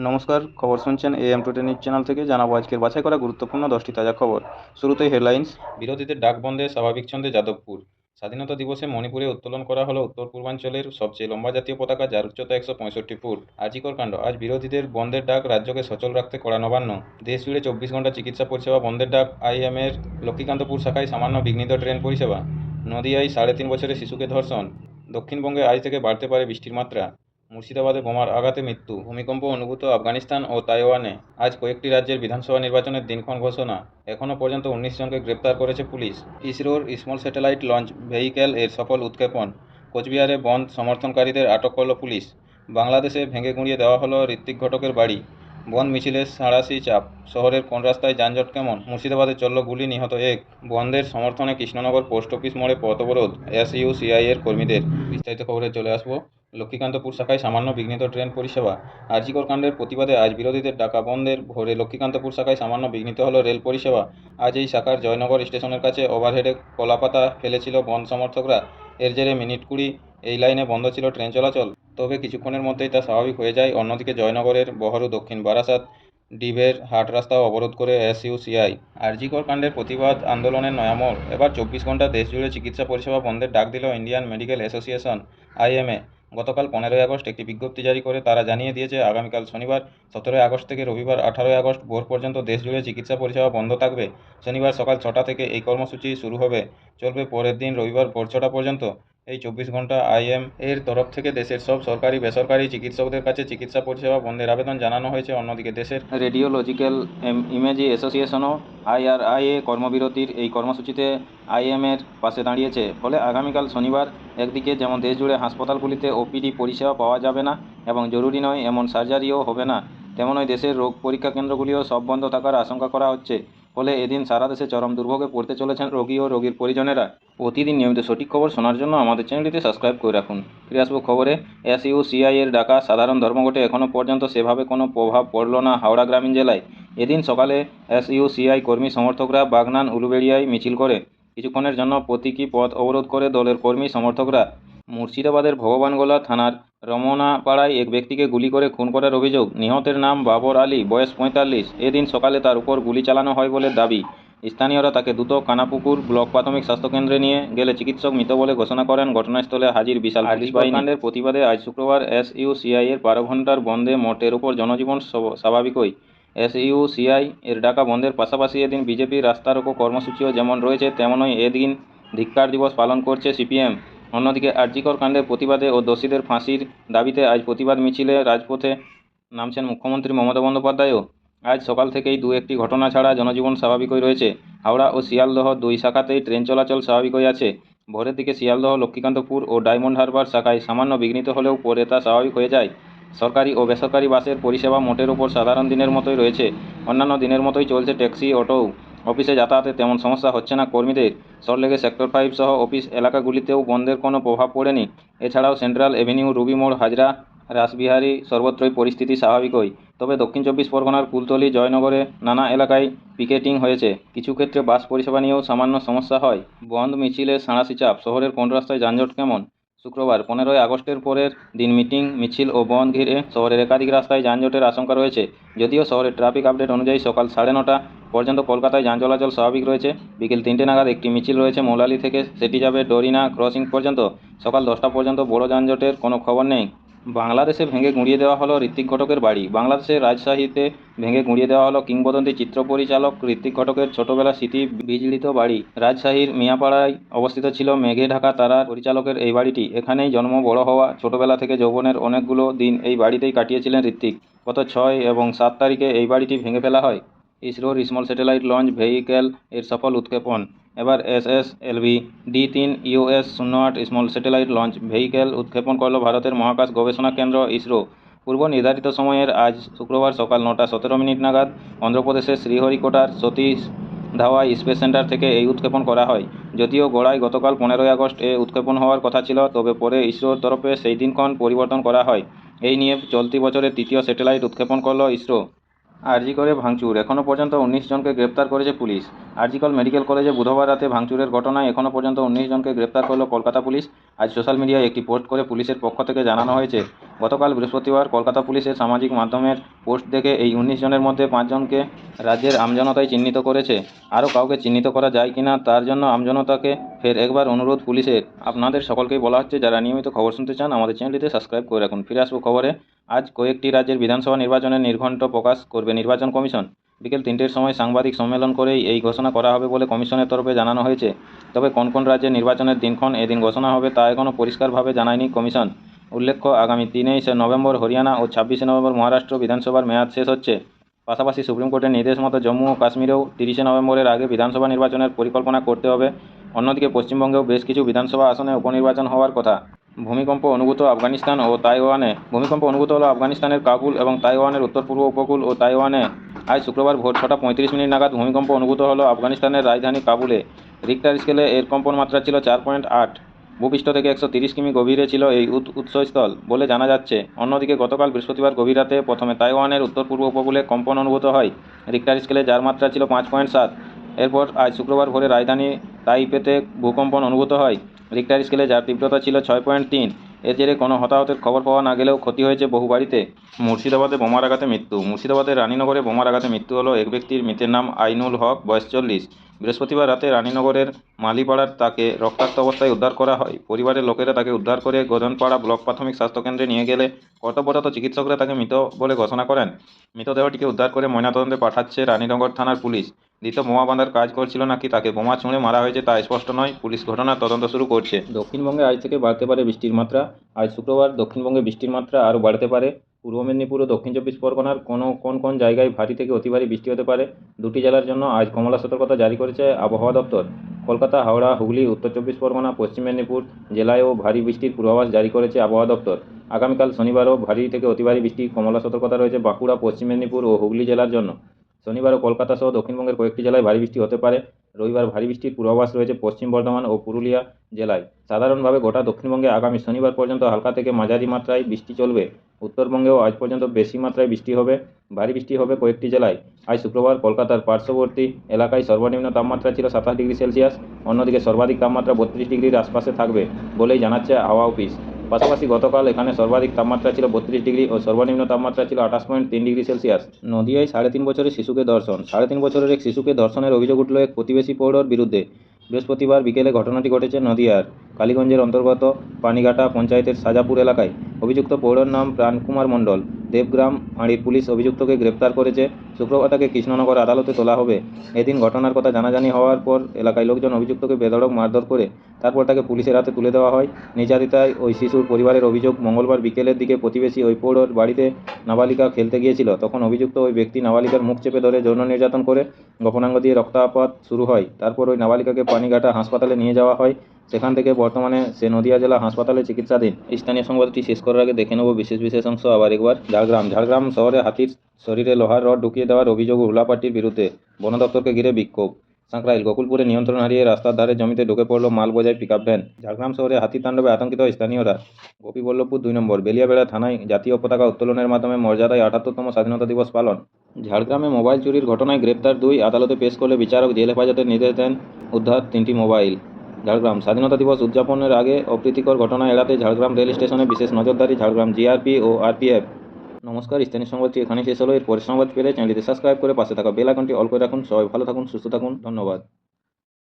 নমস্কার, খবর শুনছেন AM টুডে নিউজ চ্যানেল থেকে। জানাবো আজকের বাছাই করা গুরুত্বপূর্ণ 10টি তাজা খবর। শুরুতেই হেডলাইন্স। বিরোধীদের ডাক বন্ধে স্বাভাবিক ছন্দে যাদবপুর। স্বাধীনতা দিবসে মণিপুরে উত্তোলন করা হলো উত্তর পূর্বাঞ্চলের সবচেয়ে লম্বা জাতীয় পতাকা, যার উচ্চতা 165 ফুট। আজিকর কাণ্ড, আজ বিরোধীদের বন্ধের ডাক, রাজ্যকে সচল রাখতে কড়া নবান্ন। দেশ জুড়ে 24 ঘন্টা চিকিৎসা পরিষেবা বন্ধের ডাক, IM-এর লক্ষ্মীকান্তপুর শাখায় সামান্য বিঘ্নিত ট্রেন পরিষেবা। নদিয়ায় 3.5 বছরের শিশুকে ধর্ষণ। দক্ষিণবঙ্গে আজ থেকে বাড়তে পারে বৃষ্টির মাত্রা। মুর্শিদাবাদে বোমার আঘাতে মৃত্যু। ভূমিকম্প অনুভূত আফগানিস্তান ও তাইওয়ানে। আজ কয়েকটি রাজ্যের বিধানসভা নির্বাচনের দিনক্ষণ ঘোষণা। এখনও পর্যন্ত 19 জনকে গ্রেপ্তার করেছে পুলিশ। ইসরোর স্মল স্যাটেলাইট লঞ্চ ভেহিক্যাল এর সফল উৎক্ষেপণ। কোচবিহারে বন্ধ সমর্থনকারীদের আটক করল পুলিশ। বাংলাদেশে ভেঙে গুঁড়িয়ে দেওয়া হলো ঋত্বিক ঘটকের বাড়ি। বন্ধ মিছিলে সাঁড়াশি চাপ। শহরের কোন রাস্তায় যানজট কেমন? মুর্শিদাবাদে চলল গুলি, নিহত এক। বন্ধের সমর্থনে কৃষ্ণনগর পোস্ট অফিস মোড়ে পথ অবরোধ SUCI এর কর্মীদের। বিস্তারিত খবরে চলে আসবো। লক্ষ্মীকান্তপুর শাখায় সামান্য বিঘ্নিত ট্রেন পরিষেবা। আরজিকর কাণ্ডের প্রতিবাদে আজ বিরোধীদের ডাকা বন্ধের ভোরে লক্ষ্মীকান্তপুর শাখায় সামান্য বিঘ্নিত হলো রেল পরিষেবা। আজ এই শাখার জয়নগর স্টেশনের কাছে ওভারহেডে কলাপাতা ফেলেছিল বন্ধ সমর্থকরা। এর জেরে মিনিট 20 এই লাইনে বন্ধ ছিল ট্রেন চলাচল। তবে কিছুক্ষণের মধ্যেই তা স্বাভাবিক হয়ে যায়। অন্যদিকে জয়নগরের বহরু, দক্ষিণ বারাসাত, ডিবের হাট রাস্তাও অবরোধ করে SUCI। আরজিকর কাণ্ডের প্রতিবাদ আন্দোলনের নয়া মোড়। এবার 24 ঘন্টা দেশজুড়ে চিকিৎসা পরিষেবা বন্ধের ডাক দিল ইন্ডিয়ান মেডিকেল অ্যাসোসিয়েশন IMA। গতকাল 15ই আগস্ট একটি বিজ্ঞপ্তি জারি করে তারা জানিয়ে দিয়েছে, আগামীকাল শনিবার 17ই আগস্ট থেকে রবিবার 18ই আগস্ট ভোর পর্যন্ত দেশজুড়ে চিকিৎসা পরিষেবা বন্ধ থাকবে। শনিবার সকাল 6টা থেকে এই কর্মসূচি শুরু হবে, চলবে পরের দিন রবিবার ভোর 6টা পর্যন্ত। এই 24 ঘন্টা IM এর তরফ থেকে দেশের সব সরকারি বেসরকারি চিকিৎসকদের কাছে চিকিৎসা পরিষেবা বন্ধের আবেদন জানানো হয়েছে। অন্যদিকে দেশের রেডিওলজিক্যাল ইমেজি অ্যাসোসিয়েশনও IRIA কর্মবিরতির এই কর্মসূচিতে IM এর পাশে দাঁড়িয়েছে। ফলে আগামীকাল শনিবার একদিকে যেমন দেশজুড়ে হাসপাতালগুলিতে OPD পরিষেবা পাওয়া যাবে না এবং জরুরি নয় এমন সার্জারিও হবে না, তেমনই দেশের রোগ পরীক্ষা কেন্দ্রগুলিও সব বন্ধ থাকার আশঙ্কা করা হচ্ছে। ফলে এদিন সারা দেশে চরম দুর্ভোগে পড়তে চলেছেন রোগী ও রোগীর পরিজনেরা। প্রতিদিন নিয়মিত সঠিক খবর শোনার জন্য আমাদের চ্যানেলটিতে সাবস্ক্রাইব করে রাখুন। ফিরে আসবো খবরে। SUCI এর ডাকা সাধারণ ধর্মঘটে এখনও পর্যন্ত সেভাবে কোনো প্রভাব পড়ল না হাওড়া গ্রামীণ জেলায়। এদিন সকালে SUCI কর্মী সমর্থকরা বাগনান উলুবেড়িয়ায় মিছিল করে কিছুক্ষণের জন্য প্রতীকী পথ অবরোধ করে দলের কর্মী সমর্থকরা। মুর্শিদাবাদের ভগবানগোলা থানার রমনাপাড়ায় এক ব্যক্তিকে গুলি করে খুন করার অভিযোগ। নিহতের নাম বাবর আলী, বয়স 45। এদিন সকালে তার উপর গুলি চালানো হয় বলে দাবি। স্থানীয়রা তাকে দ্রুত কানাপুকুর ব্লক প্রাথমিক স্বাস্থ্যকেন্দ্রে নিয়ে গেলে চিকিৎসক মৃত বলে ঘোষণা করেন। ঘটনাস্থলে হাজির বিশাল পুলিশ বাহিনী। কাণ্ডের প্রতিবাদে আজ শুক্রবার SUCI এর 12 ঘণ্টার বন্ধে মোটের উপর জনজীবন স্বাভাবিকই। SUCI এর ডাকা বন্ধের পাশাপাশি এদিন বিজেপির রাস্তা রোকো কর্মসূচিও যেমন রয়েছে, তেমনই এদিন ধিক্কার দিবস পালন করছে CPM। অন্যদিকে আরজিকর কাণ্ডের প্রতিবাদে ও দোষীদের ফাঁসির দাবিতে আজ প্রতিবাদ মিছিলে রাজপথে নামছেন মুখ্যমন্ত্রী মমতা বন্দ্যোপাধ্যায়ও। আজ সকাল থেকেই দু একটি ঘটনা ছাড়া জনজীবন স্বাভাবিকই রয়েছে। হাওড়া ও শিয়ালদহ দুই শাখাতেই ট্রেন চলাচল স্বাভাবিকই আছে। ভোরের দিকে শিয়ালদহ, লক্ষ্মীকান্তপুর ও ডায়মন্ড হারবার শাখায় সামান্য বিঘ্নিত হলেও পরে তা স্বাভাবিক হয়ে যায়। সরকারি ও বেসরকারি বাসের পরিষেবা মোটের ওপর সাধারণ দিনের মতোই রয়েছে। অন্যান্য দিনের মতোই চলছে ট্যাক্সি, অটোও। অফিসে যাতায়াতে তেমন সমস্যা হচ্ছে না কর্মীদের। সল্টলেকে সেক্টর 5 সহ অফিস এলাকাগুলিতেও বন্ধের কোনো প্রভাব পড়েনি। এছাড়াও সেন্ট্রাল এভিনিউ, রুবি মোড়, হাজরা, রাসবিহারী সর্বত্রই পরিস্থিতি স্বাভাবিকই। তবে দক্ষিণ 24 পরগনার কুলতলি, জয়নগরে নানা এলাকায় পিকেটিং হয়েছে। কিছু ক্ষেত্রে বাস পরিষেবা নিয়েও সামান্য সমস্যা হয়। বন্ধ মিছিলে সাঁড়াশি চাপ। শহরের কোন রাস্তায় যানজট কেমন? শুক্রবার 15ই আগস্টের পরের দিন মিটিং, মিছিল ও বন্ধ ঘিরে শহরের একাধিক রাস্তায় যানজটের আশঙ্কা রয়েছে। যদিও শহরের ট্রাফিক আপডেট অনুযায়ী সকাল 9:30 পর্যন্ত কলকাতায় যান চলাচল স্বাভাবিক রয়েছে। বিকেল 3টে নাগাদ একটি মিছিল রয়েছে মৌলালি থেকে, সেটি যাবে ডরিনা ক্রসিং পর্যন্ত। সকাল 10টা পর্যন্ত বড় যানজটের কোনো খবর নেই। বাংলাদেশে ভেঙে গুঁড়িয়ে দেওয়া হলো ঋত্বিক ঘটকের বাড়ি। বাংলাদেশের রাজশাহীতে ভেঙে গুঁড়িয়ে দেওয়া হলো কিংবদন্তি চিত্র পরিচালক ঋত্বিক ঘটকের ছোটবেলার স্মৃতি বিজড়িত বাড়ি। রাজশাহীর মিয়াপাড়ায় অবস্থিত ছিল মেঘে ঢাকা তারা পরিচালকের এই বাড়িটি। এখানেই জন্ম, বড় হওয়া, ছোটবেলা থেকে যৌবনের অনেকগুলো দিন এই বাড়িতেই কাটিয়েছিলেন ঋত্বিক। গত 6 এবং 7 তারিখে এই বাড়িটি ভেঙে ফেলা হয়। ইসরোর স্মল স্যাটেলাইট লঞ্চ ভেহিক্যাল এর সফল উৎক্ষেপণ। এবার SSLV D3 US-08 small satellite launch vehicle উৎক্ষেপণ করল ভারতের মহাকাশ গবেষণা কেন্দ্র ইসরো। পূর্ব নির্ধারিত সময়ের আজ শুক্রবার সকাল 9টা 17 নাগাদ অন্ধ্রপ্রদেশের শ্রীহরিকোটার সতীশ ধাওয়াই স্পেস সেন্টার থেকে এই উৎক্ষেপণ করা হয়। যদিও গোড়ায় গতকাল 15ই আগস্ট এ উৎক্ষেপণ হওয়ার কথা ছিল, তবে পরে ইসরোর তরফে সেই দিনক্ষণ পরিবর্তন করা হয়। এই নিয়ে চলতি বছরের তৃতীয় স্যাটেলাইট উৎক্ষেপণ করল ইসরো। আরজিকরে ভাঙচুর, এখনও পর্যন্ত 19 জনকে গ্রেপ্তার করেছে পুলিশ। আরজিকর মেডিকেল কলেজে বুধবার রাতে ভাঙচুরের ঘটনায় এখনও পর্যন্ত 19 জনকে গ্রেপ্তার করল কলকাতা পুলিশ। আজ সোশ্যাল মিডিয়ায় একটি পোস্ট করে পুলিশের পক্ষ থেকে জানানো হয়েছে, গতকাল বৃহস্পতিবার কলকাতা পুলিশের সামাজিক মাধ্যমের পোস্ট দেখে এই 19 জনের মধ্যে 5 জনকে রাজ্যের আমজনতাই চিহ্নিত করেছে। আরও কাউকে চিহ্নিত করা যায় কিনা তার জন্য আমজনতাকে ফের একবার অনুরোধ পুলিশের। আপনাদের সকলকেই বলা হচ্ছে, যারা নিয়মিত খবর শুনতে চান আমাদের চ্যানেলটিতে সাবস্ক্রাইব করে রাখুন। ফিরে আসবো খবরে। আজ কয়েকটি রাজ্যের বিধানসভা নির্বাচনের নির্ঘণ্ট প্রকাশ করবে নির্বাচন কমিশন। বিকেল 3টের সময় সাংবাদিক সম্মেলন করেই এই ঘোষণা করা হবে বলে কমিশনের তরফে জানানো হয়েছে। তবে কোন কোন রাজ্যের নির্বাচনের দিনক্ষণ এদিন ঘোষণা হবে তা এখনও পরিষ্কারভাবে জানায়নি কমিশন। উল্লেখ্য, আগামী 3 নভেম্বর হরিয়ানা ও 26 নভেম্বর মহারাষ্ট্র বিধানসভার মেয়াদ শেষ হচ্ছে। পাশাপাশি সুপ্রিম কোর্টের নির্দেশ মতো জম্মু ও কাশ্মীরেও 30 নভেম্বরের আগে বিধানসভা নির্বাচনের পরিকল্পনা করতে হবে। অন্যদিকে পশ্চিমবঙ্গেও বেশ কিছু বিধানসভা আসনে উপনির্বাচন হওয়ার কথা। ভূমিকম্প অনুভূত আফগানিস্তান ও তাইওয়ানে ভূমিকম্প অনুভূত হলো আফগানিস্তানের কাবুল এবং তাইওয়ানের উত্তর পূর্ব উপকূল ও তাইওয়ানে। আজ শুক্রবার ভোর 6টা 35 মিনিট নাগাদ ভূমিকম্প অনুভূত হলো আফগানিস্তানের রাজধানী কাবুলে। রিক্টার স্কেলে এর কম্পন মাত্রা ছিল 4.8। ভূপৃষ্ঠ থেকে 130 কিমি গভীরে ছিল এই উৎসস্থল বলে জানা যাচ্ছে। অন্যদিকে গতকাল বৃহস্পতিবার গভীর রাতে প্রথমে তাইওয়ানের উত্তর পূর্ব উপকূলে কম্পন অনুভূত হয় রিক্টার স্কেলে, যার মাত্রা ছিল 5.7। এরপর আজ শুক্রবার ভোরে রাজধানী তাইপেতে ভূকম্পন অনুভূত হয় রিক্টার স্কেলে, যার তীব্রতা ছিল 6.3। এর জেরে কোনো হতাহতের খবর পাওয়া না গেলেও ক্ষতি হয়েছে বহু বাড়িতে। মুর্শিদাবাদে বোমার আঘাতে মৃত্যু। মুর্শিদাবাদের রানীনগরে বোমার আঘাতে মৃত্যু হলো এক ব্যক্তির। মৃতের নাম আইনুল হক, বয়স 40। বৃহস্পতিবার রাতে রানীনগরের মালিপাড়ার তাকে রক্তাক্ত অবস্থায় উদ্ধার করা হয়। পরিবারের লোকেরা তাকে উদ্ধার করে গদনপাড়া ব্লক প্রাথমিক স্বাস্থ্যকেন্দ্রে নিয়ে গেলে কর্তব্যরত চিকিৎসকরা তাকে মৃত বলে ঘোষণা করেন। মৃতদেহটিকে উদ্ধার করে ময়নাতদন্তে পাঠাচ্ছে রানীনগর থানার পুলিশ। দ্বিতীয় বোমা বাঁধার কাজ করছিল নাকি তাকে বোমা ছুঁড়ে মারা হয়েছে তা স্পষ্ট নয়। পুলিশ ঘটনার তদন্ত শুরু করছে। দক্ষিণবঙ্গে আজ থেকে বাড়তে পারে বৃষ্টির মাত্রা। আজ শুক্রবার দক্ষিণবঙ্গে বৃষ্টির মাত্রা আরও বাড়তে পারে। পূর্ব মেদিনীপুর ও দক্ষিণ 24 পরগনার কোন জায়গায় ভারী থেকে অতি ভারী বৃষ্টি হতে পারে। দুটি জেলার জন্য আজ কমলা সতর্কতা জারি করেছে আবহাওয়া দপ্তর। কলকাতা, হাওড়া, হুগলি, উত্তর 24 পরগনা, পশ্চিম মেদিনীপুর জেলায়ও ভারী বৃষ্টির পূর্বাভাস জারি করেছে আবহাওয়া দপ্তর। আগামীকাল শনিবারও ভারী থেকে অতি ভারী বৃষ্টি কমলা সতর্কতা রয়েছে বাঁকুড়া, পশ্চিম মেদিনীপুর ও হুগলি জেলার জন্য। শনিবারও কলকাতা সহ দক্ষিণবঙ্গের কয়েকটি জেলায় ভারী বৃষ্টি হতে পারে। রবিবার ভারী বৃষ্টির পূর্বাভাস রয়েছে পশ্চিম বর্ধমান ও পুরুলিয়া জেলায়। সাধারণভাবে গোটা দক্ষিণবঙ্গে আগামী শনিবার পর্যন্ত হালকা থেকে মাঝারি মাত্রায় বৃষ্টি চলবে। উত্তরবঙ্গেও আজ পর্যন্ত বেশি মাত্রায় বৃষ্টি হবে। ভারী বৃষ্টি হবে কয়েকটি জেলায়। আজ শুক্রবার কলকাতার পার্শ্ববর্তী এলাকায় সর্বনিম্ন তাপমাত্রা ছিল 27 ডিগ্রি সেলসিয়াস। অন্যদিকে সর্বাধিক তাপমাত্রা 32 ডিগ্রির আশপাশে থাকবে বলেই জানাচ্ছে আবহাওয়া অফিস। পাশাপাশি গতকাল এখানে সর্বাধিক তাপমাত্রা ছিল 32 ডিগ্রি ও সর্বনিম্ন তাপমাত্রা ছিল 28.3 ডিগ্রি সেলসিয়াস। নদিয়ায় 3.5 বছরের শিশুকে ধর্ষণ। 3.5 বছরের এক শিশুকে ধর্ষণের অভিযোগ উঠল এক প্রতিবেশী প্রৌঢ়র বিরুদ্ধে। বৃহস্পতিবার বিকেলে ঘটনাটি ঘটেছে নদিয়ার কালীগঞ্জের অন্তর্গত পানিঘাটা পঞ্চায়েতের সাজাপুর এলাকায়। অভিযুক্ত প্রৌঢ়র নাম প্রাণকুমার মণ্ডল। দেবগ্রাম ফাঁড়ির পুলিশ অভিযুক্তকে গ্রেপ্তার করেছে। শুক্রবার তাকে কৃষ্ণনগর আদালতে তোলা হবে। এদিন ঘটনার কথা জানাজানি হওয়ার পর এলাকায় লোকজন অভিযুক্তকে বেধড়ক মারধর করে তারপর তাকে পুলিশের হাতে তুলে দেওয়া হয়। নির্যাতিতায় ওই শিশুর পরিবারের অভিযোগ, মঙ্গলবার বিকেলের দিকে প্রতিবেশী ওই প্রৌঢ়র বাড়িতে নাবালিকা খেলতে গিয়েছিল। তখন অভিযুক্ত ওই ব্যক্তি নাবালিকার মুখ চেপে ধরে যৌন নির্যাতন করে গোপনাঙ্গ দিয়ে রক্তাপাত শুরু হয়। তারপর ওই নাবালিকাকে পানিঘাটা হাসপাতালে নিয়ে যাওয়া হয়। সেখান থেকে বর্তমানে সে নদিয়া জেলা হাসপাতালে চিকিৎসাধীন। স্থানীয় সংবাদটি শেষ করার আগে দেখে নেব বিশেষ অংশ আবার একবার। ঝাড়গ্রাম শহরে হাতির শরীরে লোহার রড ঢুকিয়ে দেওয়ার অভিযোগ হুলা পার্টির বিরুদ্ধে। বন দপ্তরকে ঘিরে বিক্ষোভ। সাঁকরাইল গোকুলপুরে নিয়ন্ত্রণ হারিয়ে রাস্তার ধারে জমিতে ঢুকে পড়ল মাল বোঝাই পিকআপ ভ্যান। ঝাড়গ্রাম শহরে হাতির তাণ্ডবে আতঙ্কিত স্থানীয়রা। গোপীবল্লভপুর 2 নম্বর বেলিয়াবেড়া থানায় জাতীয় পতাকা উত্তোলনের মাধ্যমে মর্যাদায় 78তম স্বাধীনতা দিবস পালন। ঝাড়গ্রামে মোবাইল চুরির ঘটনায় গ্রেপ্তার 2, আদালতে পেশ করলে বিচারক জেল হেফাজতের নির্দেশ দেন। উদ্ধার 3টি মোবাইল। ঝাড়গ্রাম স্বাধীনতা দিবস উদযাপনের আগে অপ্রীতিকর ঘটনা এড়াতে ঝাড়গ্রাম রেল স্টেশনে বিশেষ নজরদারি ঝাড়গ্রাম জিআরপি ও আরপিএফ। নমস্কার, স্থানীয় সংবাদটি এখানেই শেষ হলো। এর পরের সংবাদ পেলে চ্যানেলটি সাবস্ক্রাইব করে পাশে থাকা বেল আইকনটি অল করে রাখুন। সবাই ভালো থাকুন, সুস্থ থাকুন। ধন্যবাদ।